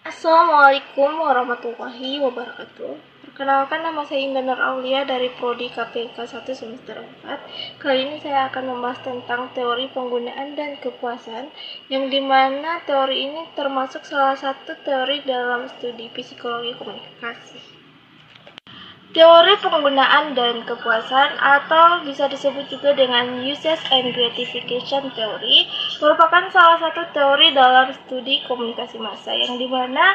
Assalamualaikum warahmatullahi wabarakatuh. Perkenalkan, nama saya Indah Nur Aulia dari Prodi KPK 1 semester 4. Kali ini saya akan membahas tentang teori penggunaan dan kepuasan, yang dimana teori ini termasuk salah satu teori dalam studi psikologi komunikasi. Teori penggunaan dan kepuasan, atau bisa disebut juga dengan Usage and Gratification Theory, merupakan salah satu teori dalam studi komunikasi massa, yang dimana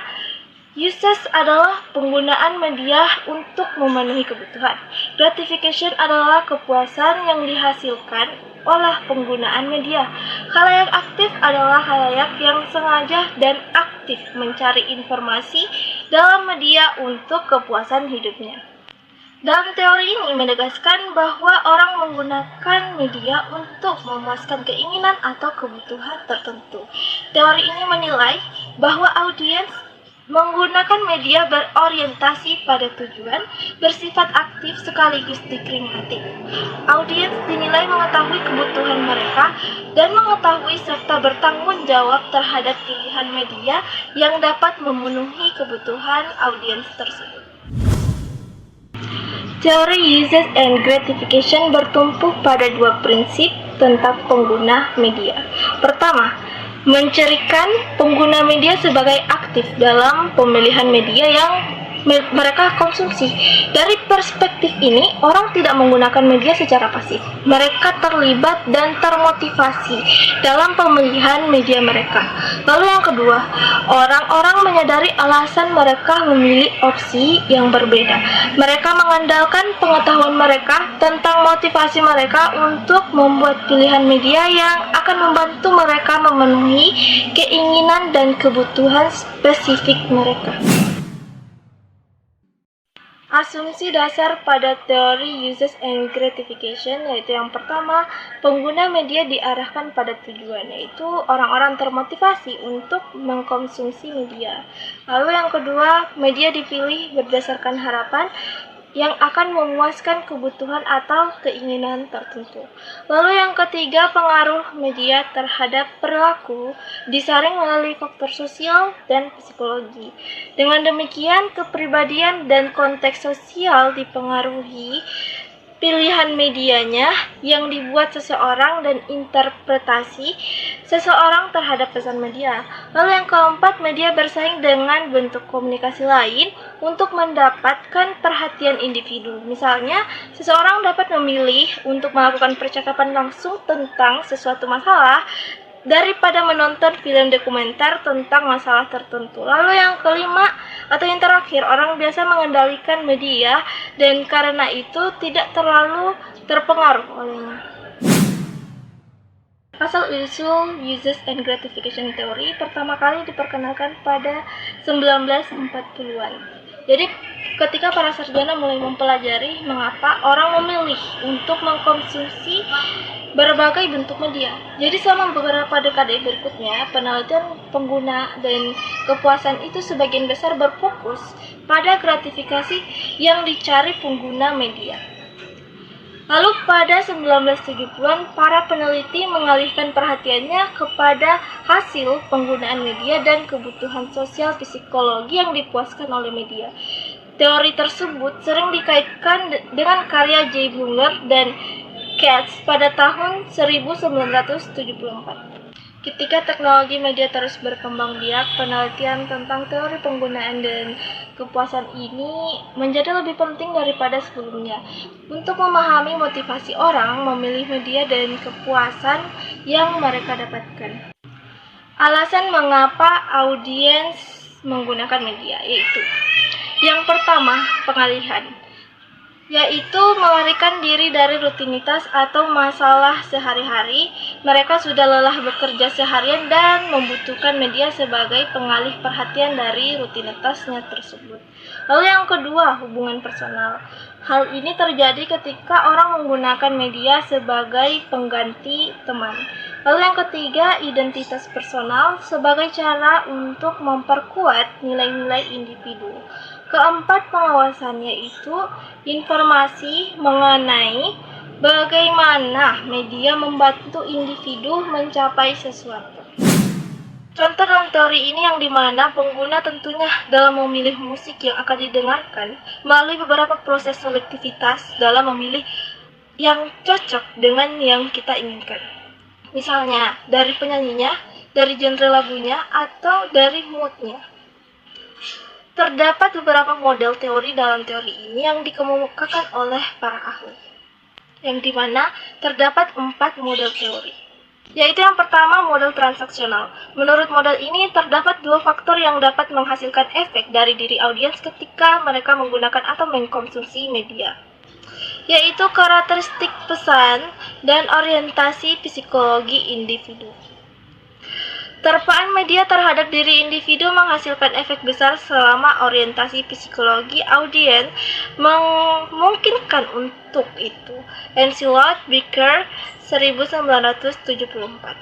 usage adalah penggunaan media untuk memenuhi kebutuhan. Gratification adalah kepuasan yang dihasilkan oleh penggunaan media. Khalayak aktif adalah khalayak yang sengaja dan aktif mencari informasi dalam media untuk kepuasan hidupnya. Dalam teori ini menegaskan bahwa orang menggunakan media untuk memuaskan keinginan atau kebutuhan tertentu. Teori ini menilai bahwa audiens menggunakan media berorientasi pada tujuan, bersifat aktif sekaligus diskriminatif. Audiens dinilai mengetahui kebutuhan mereka dan mengetahui serta bertanggung jawab terhadap pilihan media yang dapat memenuhi kebutuhan audiens tersebut. Teori Usage and Gratification bertumpu pada dua prinsip tentang pengguna media. Pertama, mencirikan pengguna media sebagai aktif dalam pemilihan media yang mereka konsumsi. Dari perspektif ini, orang tidak menggunakan media secara pasif. Mereka terlibat dan termotivasi dalam pemilihan media mereka. Lalu yang kedua, orang-orang menyadari alasan mereka memilih opsi yang berbeda. Mereka mengandalkan pengetahuan mereka tentang motivasi mereka untuk membuat pilihan media yang akan membantu mereka memenuhi keinginan dan kebutuhan spesifik mereka. Asumsi dasar pada teori Usage and Gratification yaitu yang pertama, pengguna media diarahkan pada tujuan, yaitu orang-orang termotivasi untuk mengkonsumsi media. Lalu yang kedua, media dipilih berdasarkan harapan yang akan memuaskan kebutuhan atau keinginan tertentu. Lalu yang ketiga, pengaruh media terhadap perilaku disaring melalui faktor sosial dan psikologi. Dengan demikian, kepribadian dan konteks sosial dipengaruhi pilihan medianya yang dibuat seseorang dan interpretasi seseorang terhadap pesan media. Lalu yang keempat, media bersaing dengan bentuk komunikasi lain untuk mendapatkan perhatian individu. Misalnya, seseorang dapat memilih untuk melakukan percakapan langsung tentang sesuatu masalah daripada menonton film dokumenter tentang masalah tertentu. Lalu yang kelima atau yang terakhir, orang biasa mengendalikan media dan karena itu tidak terlalu terpengaruh olehnya. Asal-usul Usage and Gratification Theory pertama kali diperkenalkan pada 1940-an. Jadi ketika para sarjana mulai mempelajari mengapa orang memilih untuk mengkonsumsi berbagai bentuk media. Jadi selama beberapa dekade berikutnya, penelitian pengguna dan kepuasan itu sebagian besar berfokus pada gratifikasi yang dicari pengguna media. Lalu pada 1970-an, para peneliti mengalihkan perhatiannya kepada hasil penggunaan media dan kebutuhan sosial psikologi yang dipuaskan oleh media. Teori tersebut sering dikaitkan dengan karya J. Bunger dan Katz pada tahun 1974. Ketika teknologi media terus berkembang biak, penelitian tentang teori penggunaan dan kepuasan ini menjadi lebih penting daripada sebelumnya untuk memahami motivasi orang memilih media dan kepuasan yang mereka dapatkan. Alasan mengapa audiens menggunakan media yaitu yang pertama, pengalihan, yaitu melarikan diri dari rutinitas atau masalah sehari-hari. Mereka sudah lelah bekerja seharian dan membutuhkan media sebagai pengalih perhatian dari rutinitasnya tersebut. Lalu yang kedua, hubungan personal. Hal ini terjadi ketika orang menggunakan media sebagai pengganti teman. Lalu yang ketiga, identitas personal sebagai cara untuk memperkuat nilai-nilai individu. Keempat, pengawasan, yaitu informasi mengenai bagaimana media membantu individu mencapai sesuatu. Contoh dalam teori ini yang dimana pengguna tentunya dalam memilih musik yang akan didengarkan melalui beberapa proses selektivitas dalam memilih yang cocok dengan yang kita inginkan. Misalnya dari penyanyinya, dari genre lagunya, atau dari moodnya. Terdapat beberapa model teori dalam teori ini yang dikemukakan oleh para ahli, yang dimana terdapat 4 model teori. Yaitu yang pertama, model transaksional. Menurut model ini, terdapat 2 faktor yang dapat menghasilkan efek dari diri audiens ketika mereka menggunakan atau mengkonsumsi media, yaitu karakteristik pesan dan orientasi psikologi individu. Terpaan media terhadap diri individu menghasilkan efek besar selama orientasi psikologi audiens memungkinkan untuk itu. Ensilot, Becker, 1974.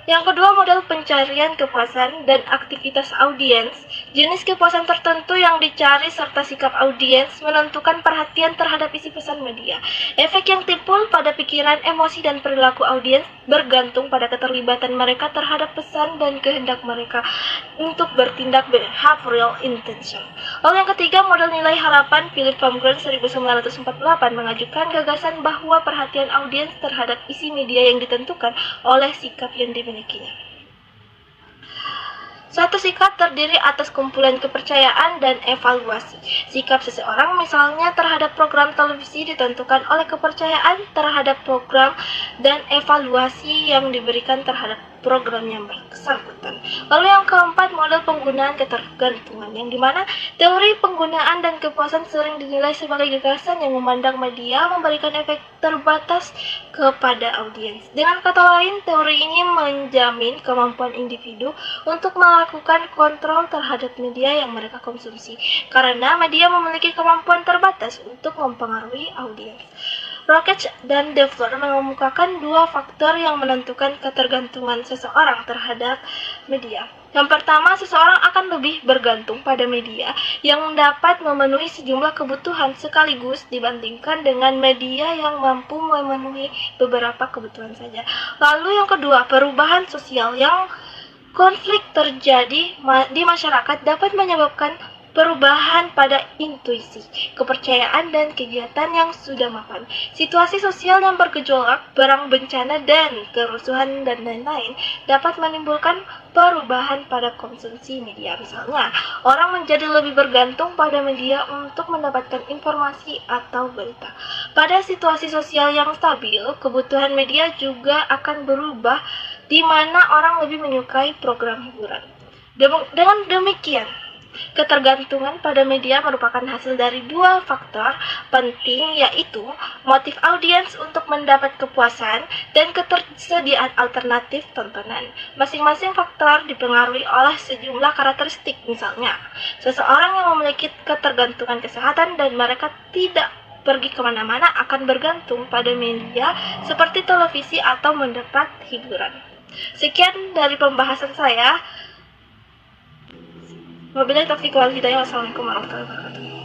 Yang kedua, model pencarian kepuasan dan aktivitas audiens. Jenis kepuasan tertentu yang dicari serta sikap audiens menentukan perhatian terhadap isi pesan media. Efek yang timbul pada pikiran, emosi, dan perilaku audiens bergantung pada keterlibatan mereka terhadap pesan dan kehendak mereka untuk bertindak, behavioral intention. Lalu yang ketiga, model nilai harapan. Philip Palmgren 1948 mengajukan gagasan bahwa perhatian audiens terhadap isi media yang ditentukan oleh sikap yang dimilikinya. Suatu sikap terdiri atas kumpulan kepercayaan dan evaluasi. Sikap seseorang misalnya terhadap program televisi ditentukan oleh kepercayaan terhadap program dan evaluasi yang diberikan terhadap program yang bersangkutan. Lalu yang keempat, model penggunaan ketergantungan, yang dimana teori penggunaan dan kepuasan sering dinilai sebagai gagasan yang memandang media memberikan efek terbatas kepada audiens. Dengan kata lain, teori ini menjamin kemampuan individu untuk melakukan kontrol terhadap media yang mereka konsumsi, karena media memiliki kemampuan terbatas untuk mempengaruhi audiens. Rockets dan Devler mengemukakan 2 faktor yang menentukan ketergantungan seseorang terhadap media. Yang pertama, seseorang akan lebih bergantung pada media yang dapat memenuhi sejumlah kebutuhan sekaligus dibandingkan dengan media yang mampu memenuhi beberapa kebutuhan saja. Lalu yang kedua, perubahan sosial yang konflik terjadi di masyarakat dapat menyebabkan perubahan pada intuisi, kepercayaan, dan kegiatan yang sudah mapan. Situasi sosial yang bergejolak, perang, bencana, dan kerusuhan, dan lain-lain dapat menimbulkan perubahan pada konsumsi media. Misalnya, orang menjadi lebih bergantung pada media untuk mendapatkan informasi atau berita. Pada situasi sosial yang stabil, kebutuhan media juga akan berubah, di mana orang lebih menyukai program hiburan. Dengan demikian, ketergantungan pada media merupakan hasil dari 2 faktor penting, yaitu motif audiens untuk mendapat kepuasan dan ketersediaan alternatif tontonan. Masing-masing faktor dipengaruhi oleh sejumlah karakteristik, misalnya seseorang yang memiliki ketergantungan kesehatan dan mereka tidak pergi kemana-mana akan bergantung pada media seperti televisi atau mendapat hiburan. Sekian dari pembahasan saya. Wabillahi taufiq wal hidayah. Wassalamualaikum warahmatullahi wabarakatuh.